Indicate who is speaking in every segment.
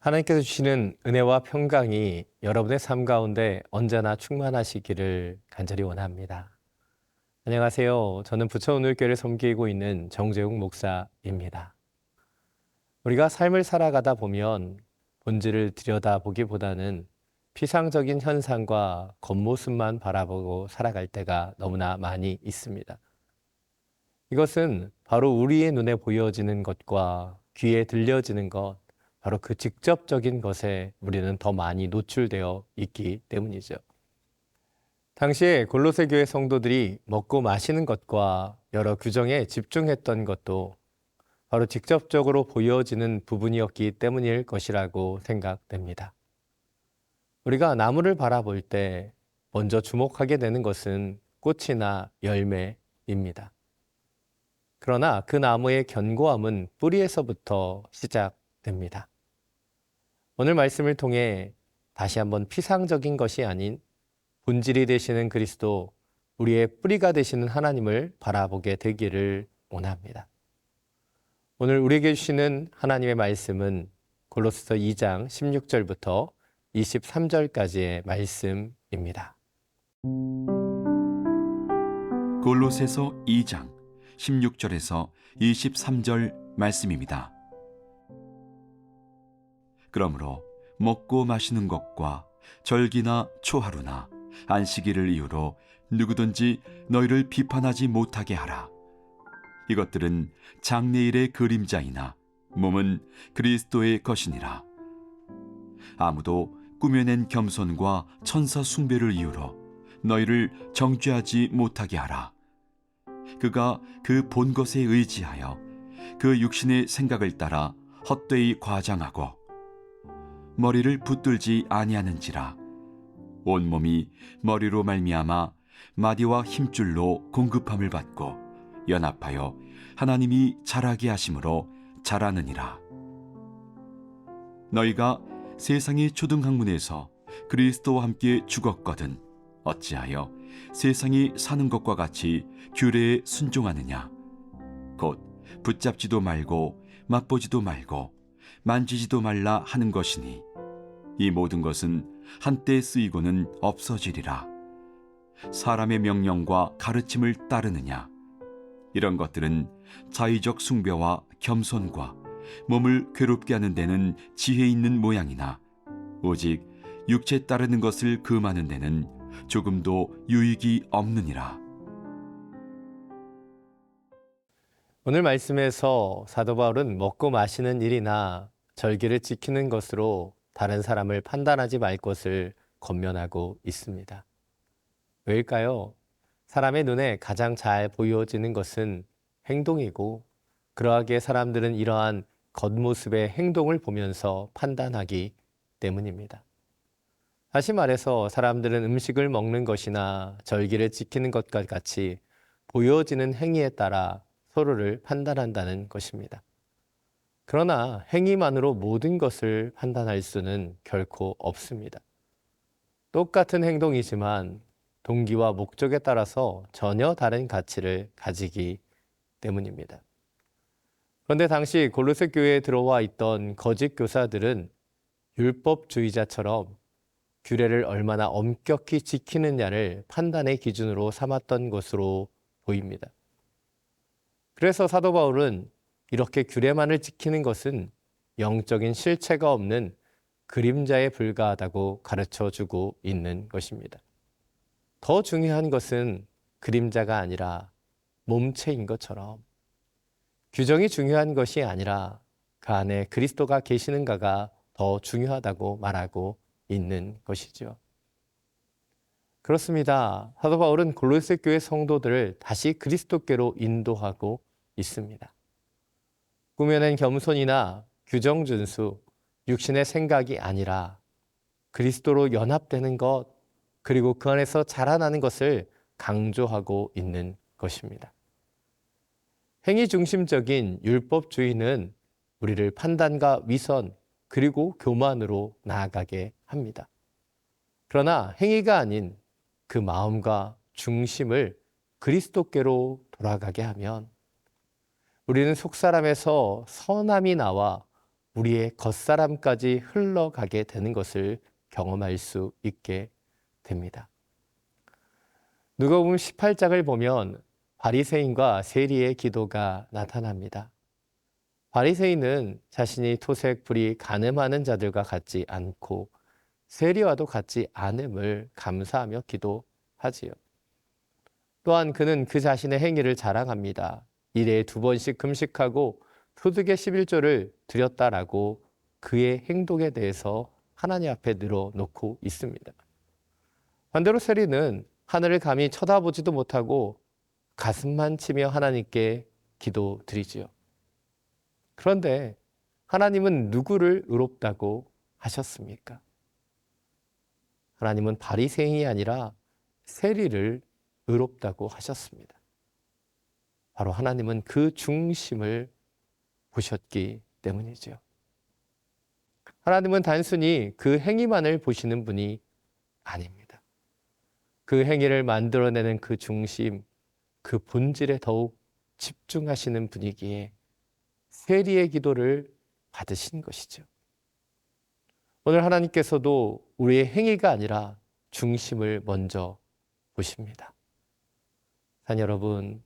Speaker 1: 하나님께서 주시는 은혜와 평강이 여러분의 삶 가운데 언제나 충만하시기를 간절히 원합니다. 안녕하세요. 저는 부처오늘교회를 섬기고 있는 정재욱 목사입니다. 우리가 삶을 살아가다 보면 본질을 들여다보기보다는 피상적인 현상과 겉모습만 바라보고 살아갈 때가 너무나 많이 있습니다. 이것은 바로 우리의 눈에 보여지는 것과 귀에 들려지는 것, 바로 그 직접적인 것에 우리는 더 많이 노출되어 있기 때문이죠. 당시에 골로새 교회 성도들이 먹고 마시는 것과 여러 규정에 집중했던 것도 바로 직접적으로 보여지는 부분이었기 때문일 것이라고 생각됩니다. 우리가 나무를 바라볼 때 먼저 주목하게 되는 것은 꽃이나 열매입니다. 그러나 그 나무의 견고함은 뿌리에서부터 시작됩니다. 오늘 말씀을 통해 다시 한번 피상적인 것이 아닌 본질이 되시는 그리스도, 우리의 뿌리가 되시는 하나님을 바라보게 되기를 원합니다. 오늘 우리에게 주시는 하나님의 말씀은 골로새서 2장 16절부터 23절까지의 말씀입니다.
Speaker 2: 골로새서 2장 16절에서 23절 말씀입니다. 그러므로 먹고 마시는 것과 절기나 초하루나 안식일을 이유로 누구든지 너희를 비판하지 못하게 하라. 이것들은 장래일의 그림자이나 몸은 그리스도의 것이니라. 아무도 꾸며낸 겸손과 천사 숭배를 이유로 너희를 정죄하지 못하게 하라. 그가 그 본 것에 의지하여 그 육신의 생각을 따라 헛되이 과장하고 머리를 붙들지 아니하는지라. 온몸이 머리로 말미암아 마디와 힘줄로 공급함을 받고 연합하여 하나님이 자라게 하심으로 자라느니라. 너희가 세상의 초등학문에서 그리스도와 함께 죽었거든 어찌하여 세상이 사는 것과 같이 규례에 순종하느냐. 곧 붙잡지도 말고 맛보지도 말고 만지지도 말라 하는 것이니 이 모든 것은 한때 쓰이고는 없어지리라. 사람의 명령과 가르침을 따르느냐. 이런 것들은 자의적 숭배와 겸손과 몸을 괴롭게 하는 데는 지혜 있는 모양이나 오직 육체 따르는 것을 금하는 데는 조금도 유익이 없느니라.
Speaker 1: 오늘 말씀에서 사도 바울은 먹고 마시는 일이나 절기를 지키는 것으로 다른 사람을 판단하지 말 것을 권면하고 있습니다. 왜일까요? 사람의 눈에 가장 잘 보여지는 것은 행동이고, 그러하기에 사람들은 이러한 겉모습의 행동을 보면서 판단하기 때문입니다. 다시 말해서 사람들은 음식을 먹는 것이나 절기를 지키는 것과 같이 보여지는 행위에 따라 서로를 판단한다는 것입니다. 그러나 행위만으로 모든 것을 판단할 수는 결코 없습니다. 똑같은 행동이지만 동기와 목적에 따라서 전혀 다른 가치를 가지기 때문입니다. 그런데 당시 골로새 교회에 들어와 있던 거짓 교사들은 율법주의자처럼 규례를 얼마나 엄격히 지키느냐를 판단의 기준으로 삼았던 것으로 보입니다. 그래서 사도 바울은 이렇게 규례만을 지키는 것은 영적인 실체가 없는 그림자에 불과하다고 가르쳐주고 있는 것입니다. 더 중요한 것은 그림자가 아니라 몸체인 것처럼 규정이 중요한 것이 아니라 그 안에 그리스도가 계시는가가 더 중요하다고 말하고 있는 것이죠. 그렇습니다. 사도 바울은 골로새 교회 성도들을 다시 그리스도께로 인도하고 있습니다. 꾸며낸 겸손이나 규정 준수, 육신의 생각이 아니라 그리스도로 연합되는 것, 그리고 그 안에서 자라나는 것을 강조하고 있는 것입니다. 행위 중심적인 율법주의는 우리를 판단과 위선, 그리고 교만으로 나아가게 합니다. 그러나 행위가 아닌 그 마음과 중심을 그리스도께로 돌아가게 하면 우리는 속사람에서 선함이 나와 우리의 겉사람까지 흘러가게 되는 것을 경험할 수 있게 됩니다. 누가복음 18장을 보면 바리새인과 세리의 기도가 나타납니다. 바리새인은 자신이 토색 불이 간음하는 자들과 같지 않고 세리와도 같지 않음을 감사하며 기도하지요. 또한 그는 그 자신의 행위를 자랑합니다. 일에 2번씩 금식하고 소득의 11조를 드렸다라고 그의 행동에 대해서 하나님 앞에 늘어놓고 있습니다. 반대로 세리는 하늘을 감히 쳐다보지도 못하고 가슴만 치며 하나님께 기도드리지요. 그런데 하나님은 누구를 의롭다고 하셨습니까? 하나님은 바리새인이 아니라 세리를 의롭다고 하셨습니다. 바로 하나님은 그 중심을 보셨기 때문이죠. 하나님은 단순히 그 행위만을 보시는 분이 아닙니다. 그 행위를 만들어내는 그 중심, 그 본질에 더욱 집중하시는 분이기에 세리의 기도를 받으신 것이죠. 오늘 하나님께서도 우리의 행위가 아니라 중심을 먼저 보십니다. 산 여러분,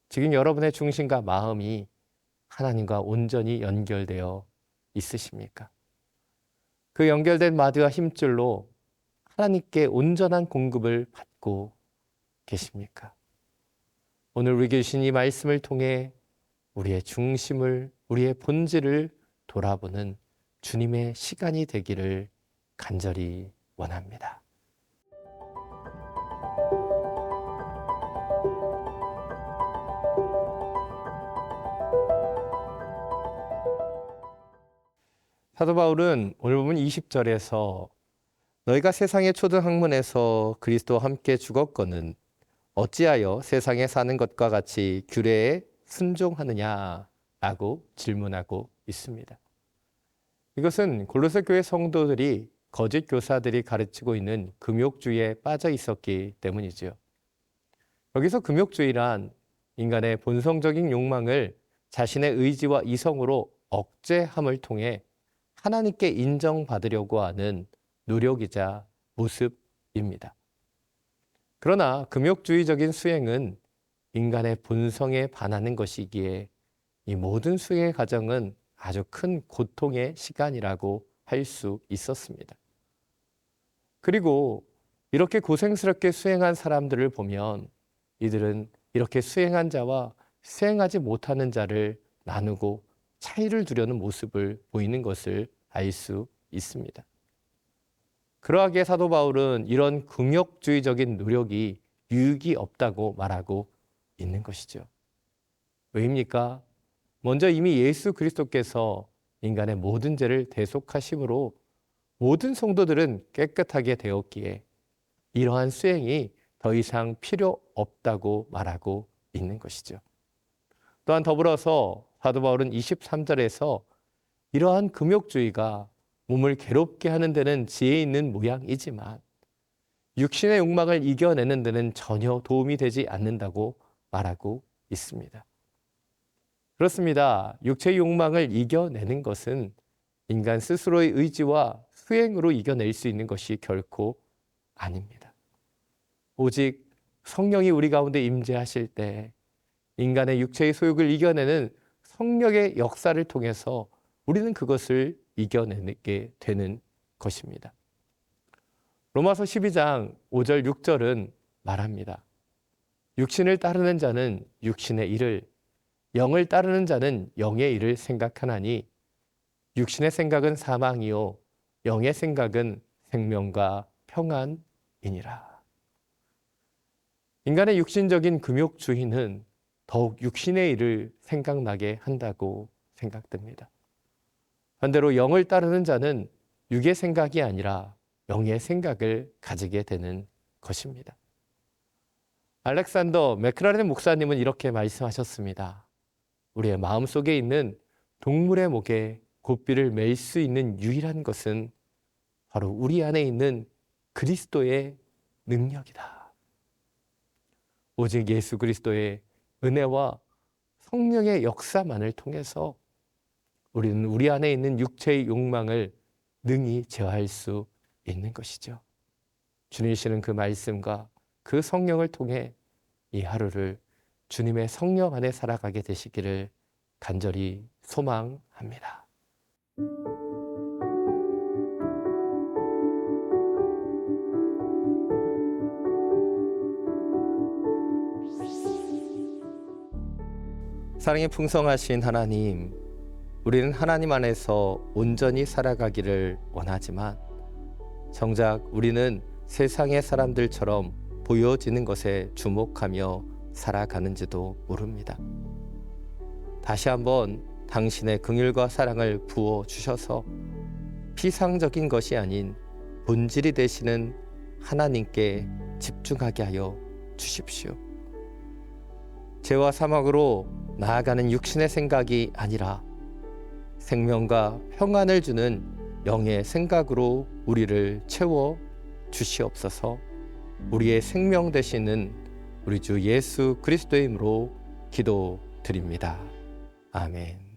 Speaker 1: 지금 여러분의 중심과 마음이 하나님과 온전히 연결되어 있으십니까? 그 연결된 마디와 힘줄로 하나님께 온전한 공급을 받고 계십니까? 오늘 우리에게 주신 이 말씀을 통해 우리의 중심을, 우리의 본질을 돌아보는 주님의 시간이 되기를 간절히 원합니다. 사도 바울은 오늘 보면 20절에서 너희가 세상의 초등학문에서 그리스도와 함께 죽었거늘 어찌하여 세상에 사는 것과 같이 규례에 순종하느냐라고 질문하고 있습니다. 이것은 골로새 교회 성도들이 거짓 교사들이 가르치고 있는 금욕주의에 빠져 있었기 때문이죠. 여기서 금욕주의란 인간의 본성적인 욕망을 자신의 의지와 이성으로 억제함을 통해 하나님께 인정받으려고 하는 노력이자 모습입니다. 그러나 금욕주의적인 수행은 인간의 본성에 반하는 것이기에 이 모든 수행의 과정은 아주 큰 고통의 시간이라고 할 수 있었습니다. 그리고 이렇게 고생스럽게 수행한 사람들을 보면 이들은 이렇게 수행한 자와 수행하지 못하는 자를 나누고 차이를 두려는 모습을 보이는 것을 알 수 있습니다. 그러하기에 사도 바울은 이런 금욕주의적인 노력이 유익이 없다고 말하고 있는 것이죠. 왜입니까? 먼저 이미 예수 그리스도께서 인간의 모든 죄를 대속하심으로 모든 성도들은 깨끗하게 되었기에 이러한 수행이 더 이상 필요 없다고 말하고 있는 것이죠. 또한 더불어서 사도 바울은 23절에서 이러한 금욕주의가 몸을 괴롭게 하는 데는 지혜 있는 모양이지만 육신의 욕망을 이겨내는 데는 전혀 도움이 되지 않는다고 말하고 있습니다. 그렇습니다. 육체의 욕망을 이겨내는 것은 인간 스스로의 의지와 수행으로 이겨낼 수 있는 것이 결코 아닙니다. 오직 성령이 우리 가운데 임재하실 때 인간의 육체의 소욕을 이겨내는 성령의 역사를 통해서 우리는 그것을 이겨내게 되는 것입니다. 로마서 12장 5절 6절은 말합니다. 육신을 따르는 자는 육신의 일을, 영을 따르는 자는 영의 일을 생각하나니 육신의 생각은 사망이요 영의 생각은 생명과 평안이니라. 인간의 육신적인 금욕주의는 더욱 육신의 일을 생각나게 한다고 생각됩니다. 반대로 영을 따르는 자는 육의 생각이 아니라 영의 생각을 가지게 되는 것입니다. 알렉산더 맥크라렌 목사님은 이렇게 말씀하셨습니다. 우리의 마음속에 있는 동물의 목에 고삐를 맬 수 있는 유일한 것은 바로 우리 안에 있는 그리스도의 능력이다. 오직 예수 그리스도의 은혜와 성령의 역사만을 통해서 우리는 우리 안에 있는 육체의 욕망을 능히 제어할 수 있는 것이죠. 주님이시는 그 말씀과 그 성령을 통해 이 하루를 주님의 성령 안에 살아가게 되시기를 간절히 소망합니다. 사랑이 풍성하신 하나님, 우리는 하나님 안에서 온전히 살아가기를 원하지만 정작 우리는 세상의 사람들처럼 보여지는 것에 주목하며 살아가는지도 모릅니다. 다시 한번 당신의 긍휼과 사랑을 부어 주셔서 피상적인 것이 아닌 본질이 되시는 하나님께 집중하게 하여 주십시오. 죄와 사망으로 나아가는 육신의 생각이 아니라 생명과 평안을 주는 영의 생각으로 우리를 채워 주시옵소서. 우리의 생명 되시는 우리 주 예수 그리스도의 이름으로 기도드립니다. 아멘.